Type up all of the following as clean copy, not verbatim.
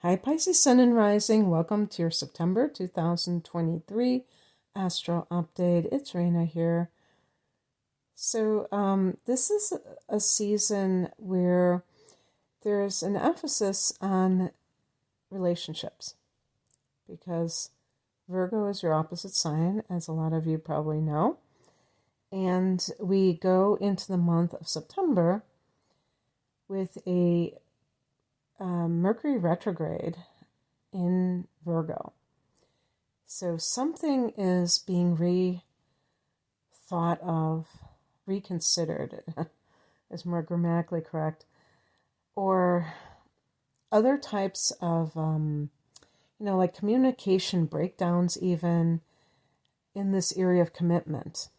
Hi, Pisces Sun and Rising. Welcome to your September 2023 Astro Update. It's Raina here. So, this is a season where there's an emphasis on relationships because Virgo is your opposite sign, as a lot of you probably know. And we go into the month of September with a Mercury retrograde in Virgo. So something is being rethought of, reconsidered, is more grammatically correct, or other types of, like communication breakdowns even in this area of commitment.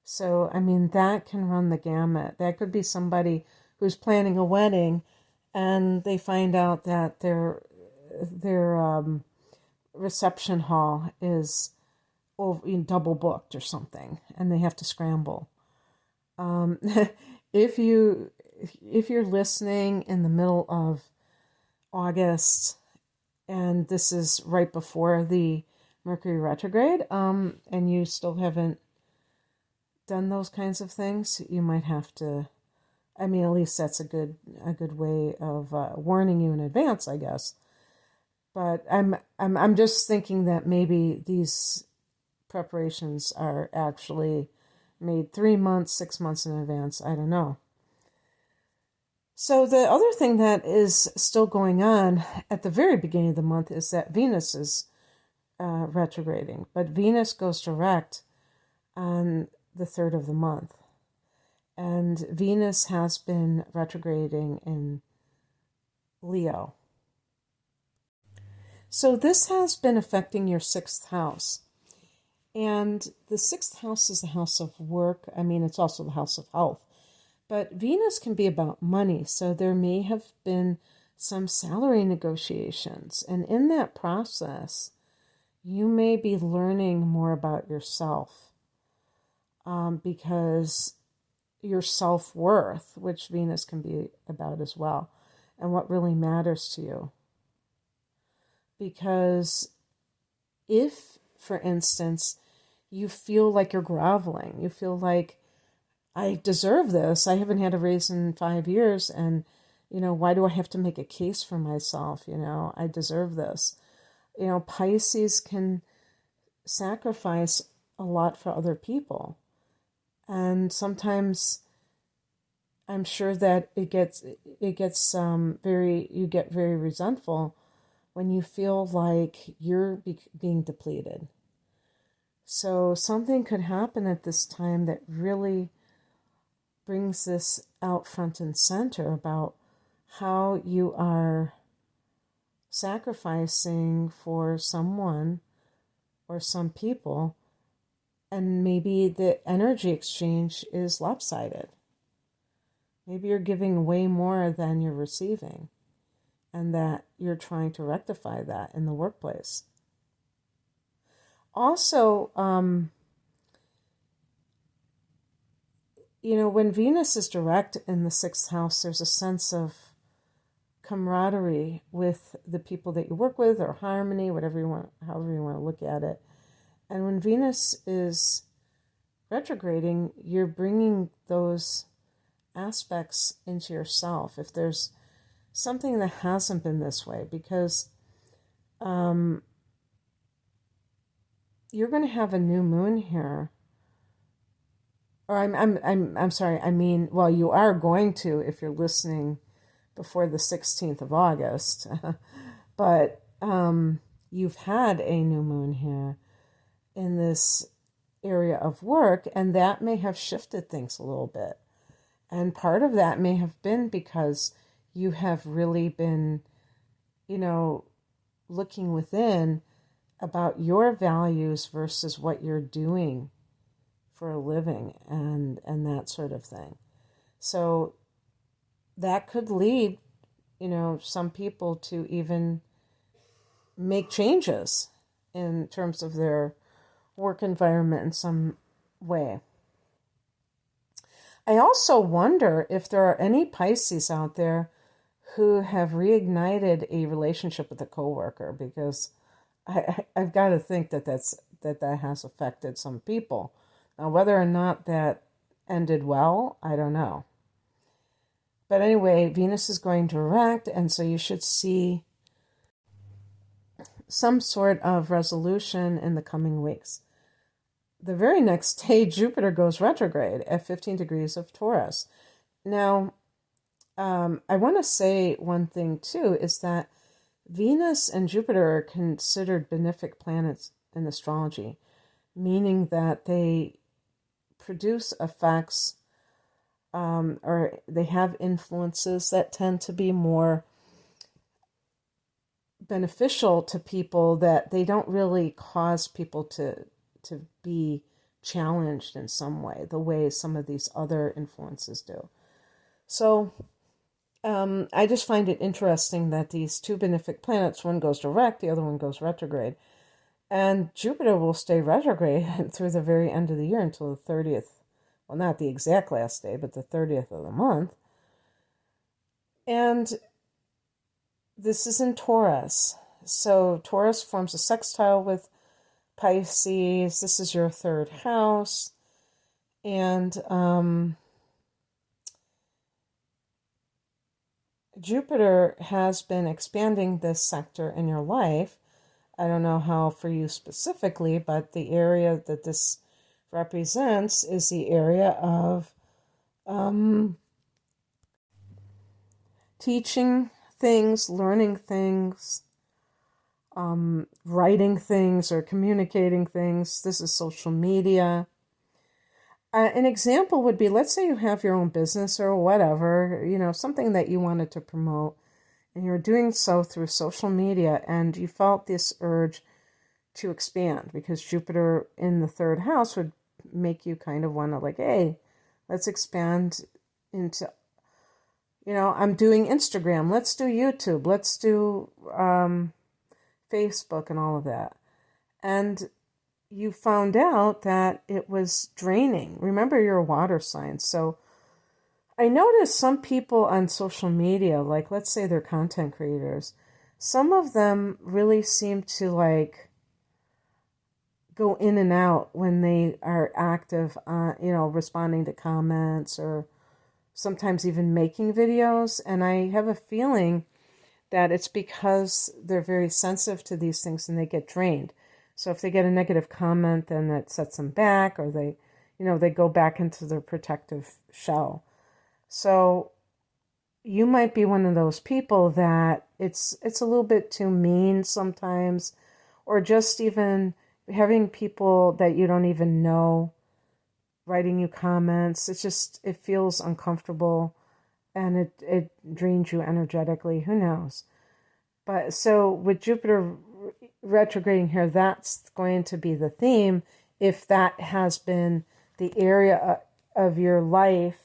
So, that can run the gamut. That could be somebody who's planning a wedding and they find out that their reception hall is double booked or something, and they have to scramble. If you're listening in the middle of August, and this is right before the Mercury retrograde, and you still haven't done those kinds of things, you might have to. At least that's a good way of warning you in advance, I guess. But I'm just thinking that maybe these preparations are actually made 3 months, 6 months in advance. I don't know. So the other thing that is still going on at the very beginning of the month is that Venus is retrograding, but Venus goes direct on the 3rd of the month. And Venus has been retrograding in Leo. So this has been affecting your 6th house. And the 6th house is the house of work. It's also the house of health. But Venus can be about money. So there may have been some salary negotiations. And in that process, you may be learning more about yourself. Because your self-worth, which Venus can be about as well, and what really matters to you. Because if, for instance, you feel like you're groveling, you feel like, I deserve this, I haven't had a raise in 5 years, and, why do I have to make a case for myself? I deserve this. Pisces can sacrifice a lot for other people. And sometimes I'm sure that you get very resentful when you feel like you're being depleted. So something could happen at this time that really brings this out front and center about how you are sacrificing for someone or some people. And maybe the energy exchange is lopsided. Maybe you're giving way more than you're receiving, and that you're trying to rectify that in the workplace. Also, when Venus is direct in the 6th house, there's a sense of camaraderie with the people that you work with, or harmony, however you want to look at it. And when Venus is retrograding, you're bringing those aspects into yourself. If there's something that hasn't been this way, because you're going to have a new moon here. Or I'm sorry. You are going to if you're listening before the 16th of August, but you've had a new moon here in this area of work, and that may have shifted things a little bit. And part of that may have been because you have really been, looking within about your values versus what you're doing for a living and that sort of thing. So that could lead, some people to even make changes in terms of their work environment in some way. I also wonder if there are any Pisces out there who have reignited a relationship with a coworker, because I've got to think that that has affected some people. Now, whether or not that ended well, I don't know. But anyway, Venus is going direct, and so you should see some sort of resolution in the coming weeks. The very next day, Jupiter goes retrograde at 15 degrees of Taurus. Now, I want to say one thing too, is that Venus and Jupiter are considered benefic planets in astrology, meaning that they produce effects or they have influences that tend to be more beneficial to people, that they don't really cause people to be challenged in some way, the way some of these other influences do. So I just find it interesting that these two benefic planets, one goes direct, the other one goes retrograde. And Jupiter will stay retrograde through the very end of the year until the 30th. Well, not the exact last day, but the 30th of the month. And this is in Taurus. So Taurus forms a sextile with Pisces. This is your third house. And Jupiter has been expanding this sector in your life. I don't know how for you specifically, but the area that this represents is the area of teaching things, learning things, writing things, or communicating things. This is social media. An example would be, let's say you have your own business or whatever, something that you wanted to promote, and you're doing so through social media, and you felt this urge to expand because Jupiter in the third house would make you kind of want to, like, hey, let's expand into, I'm doing Instagram, let's do YouTube, let's do Facebook and all of that. And you found out that it was draining. Remember, you're a water sign. So I noticed some people on social media, like let's say they're content creators, some of them really seem to go in and out when they are active on, responding to comments or sometimes even making videos. And I have a feeling that it's because they're very sensitive to these things and they get drained. So if they get a negative comment, then that sets them back, or they go back into their protective shell. So you might be one of those people that it's a little bit too mean sometimes, or just even having people that you don't even know writing you comments. It feels uncomfortable, and it drains you energetically. Who knows? But so with Jupiter retrograding here, that's going to be the theme, if that has been the area of your life,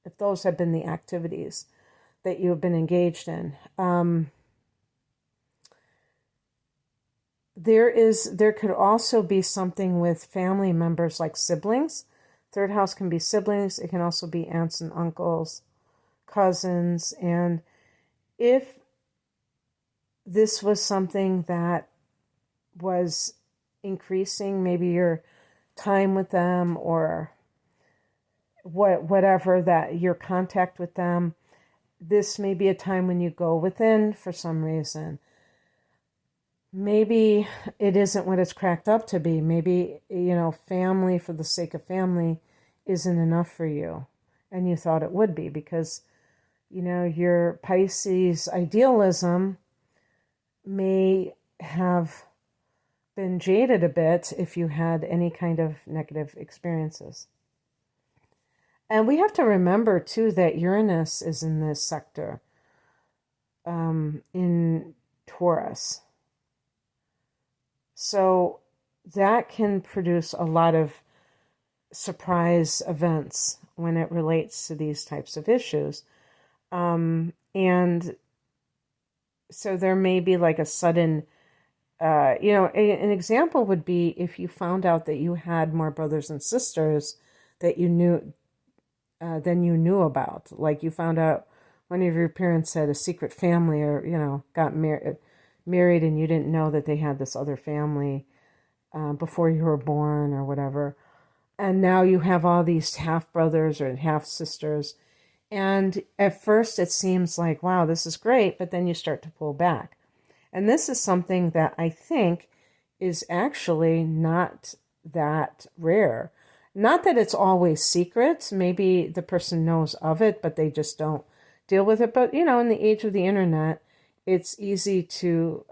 if those have been the activities that you have been engaged in. There could also be something with family members, like siblings. Third house can be siblings. It can also be aunts and uncles, cousins. And if this was something that was increasing, maybe your time with them, or whatever, that your contact with them, this may be a time when you go within for some reason. Maybe it isn't what it's cracked up to be. Maybe, family for the sake of family isn't enough for you, and you thought it would be, because, your Pisces idealism may have been jaded a bit if you had any kind of negative experiences. And we have to remember, too, that Uranus is in this sector, in Taurus. So that can produce a lot of surprise events when it relates to these types of issues. And so there may be like a sudden, an example would be if you found out that you had more brothers and sisters that you knew than you knew about. Like you found out one of your parents had a secret family, or, got married and you didn't know that they had this other family before you were born or whatever. And now you have all these half brothers or half sisters. And at first it seems like, wow, this is great. But then you start to pull back. And this is something that I think is actually not that rare. Not that it's always secret. Maybe the person knows of it, but they just don't deal with it. But, in the age of the internet, it's easy to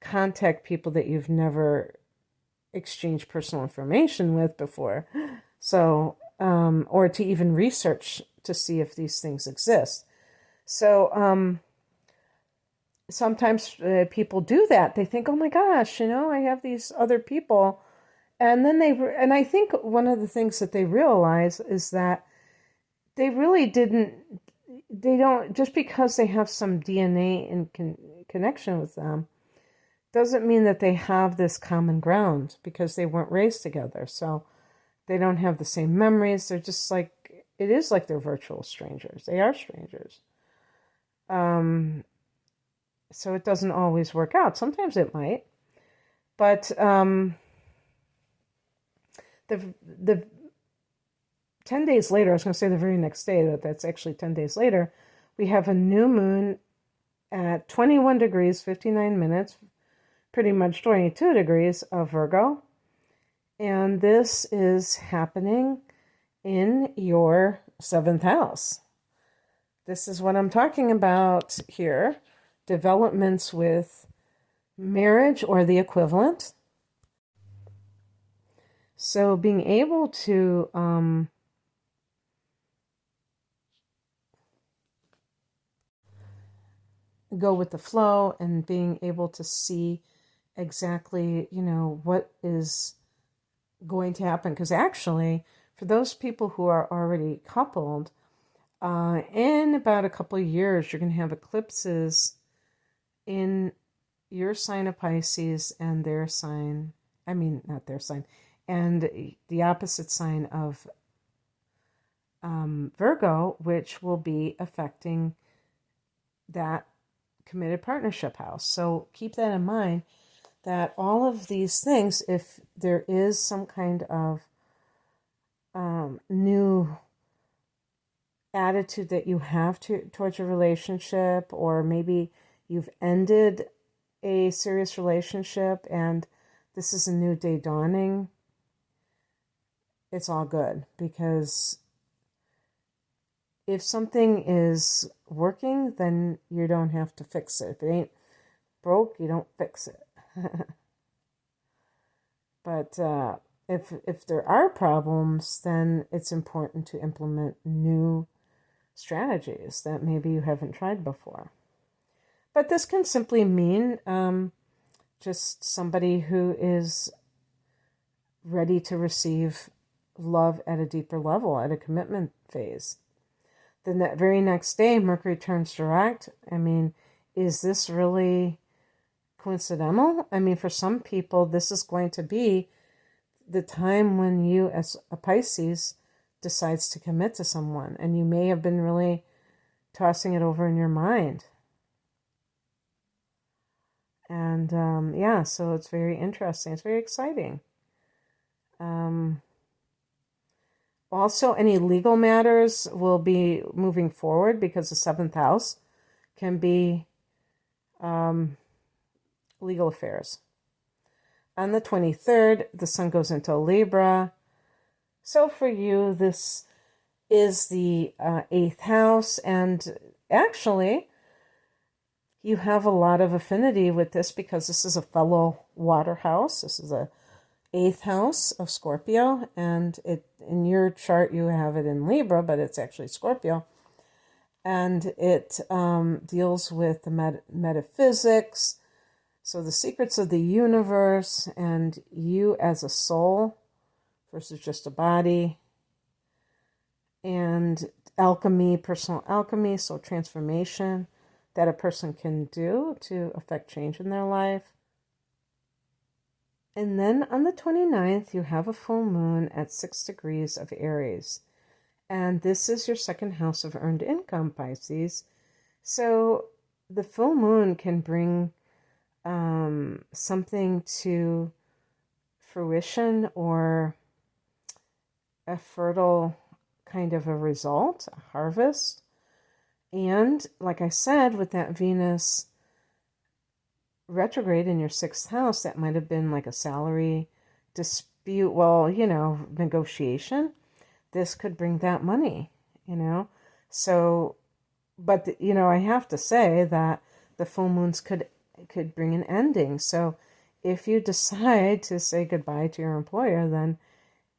contact people that you've never exchanged personal information with before. So, or to even research to see if these things exist. So, sometimes people do that. They think, oh my gosh, I have these other people. And then and I think one of the things that they realize is that they really don't, just because they have some DNA in connection with them, doesn't mean that they have this common ground, because they weren't raised together. So they don't have the same memories. They're just like, it is like they're virtual strangers. They are strangers. So it doesn't always work out. Sometimes it might. But the 10 days later, I was going to say the very next day, that's actually 10 days later, we have a new moon at 21 degrees, 59 minutes, pretty much 22 degrees of Virgo. And this is happening in your 7th house. This is what I'm talking about here. Developments with marriage or the equivalent. So being able to go with the flow and being able to see exactly, what is going to happen. Because actually, for those people who are already coupled, in about a couple of years, you're going to have eclipses in your sign of Pisces and their sign, not their sign, and the opposite sign of Virgo, which will be affecting that committed partnership house. So keep that in mind, that all of these things, if there is some kind of new attitude that you have towards your relationship, or maybe you've ended a serious relationship and this is a new day dawning, it's all good. Because if something is working, then you don't have to fix it. If it ain't broke, you don't fix it. But if there are problems, then it's important to implement new strategies that maybe you haven't tried before. But this can simply mean just somebody who is ready to receive love at a deeper level, at a commitment phase. Then that very next day, Mercury turns direct. Is this really coincidental? For some people, this is going to be the time when you, as a Pisces, decides to commit to someone. And you may have been really tossing it over in your mind. And so it's very interesting. It's very exciting. Also, any legal matters will be moving forward, because the 7th house can be legal affairs. On the 23rd, the sun goes into Libra. So for you, this is the 8th house. And actually, you have a lot of affinity with this, because this is a fellow water house. This is a 8th house of Scorpio, and in your chart you have it in Libra, but it's actually Scorpio, and it deals with the metaphysics, so the secrets of the universe, and you as a soul versus just a body, and alchemy, personal alchemy, so transformation that a person can do to affect change in their life. And then on the 29th, you have a full moon at 6 degrees of Aries. And this is your second house of earned income, Pisces. So the full moon can bring something to fruition or a fertile kind of a result, a harvest. And like I said, with that Venus retrograde in your sixth house, that might have been like a salary dispute, well, negotiation. This could bring that money, So, but, I have to say that the full moons could bring an ending. So if you decide to say goodbye to your employer, then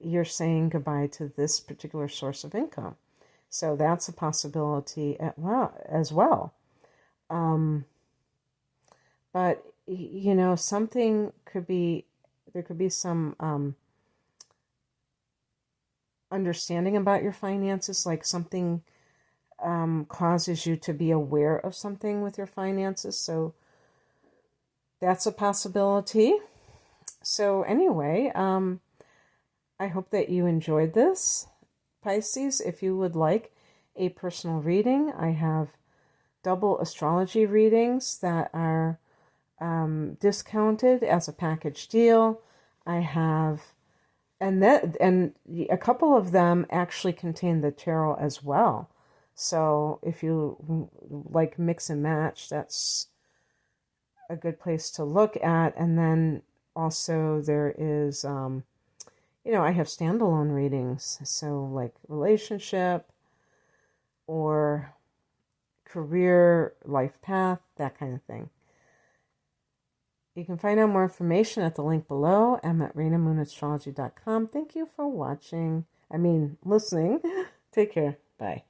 you're saying goodbye to this particular source of income. So that's a possibility as well. But, something there could be some understanding about your finances, like something causes you to be aware of something with your finances. So that's a possibility. So anyway, I hope that you enjoyed this, Pisces. If you would like a personal reading, I have double astrology readings that are discounted as a package deal. I have, and a couple of them actually contain the tarot as well. So if you like mix and match, that's a good place to look at. And then also there is, I have standalone readings. So like relationship or career, life path, that kind of thing. You can find out more information at the link below. I'm at ReinaMoonAstrology.com. Thank you for listening. Take care. Bye.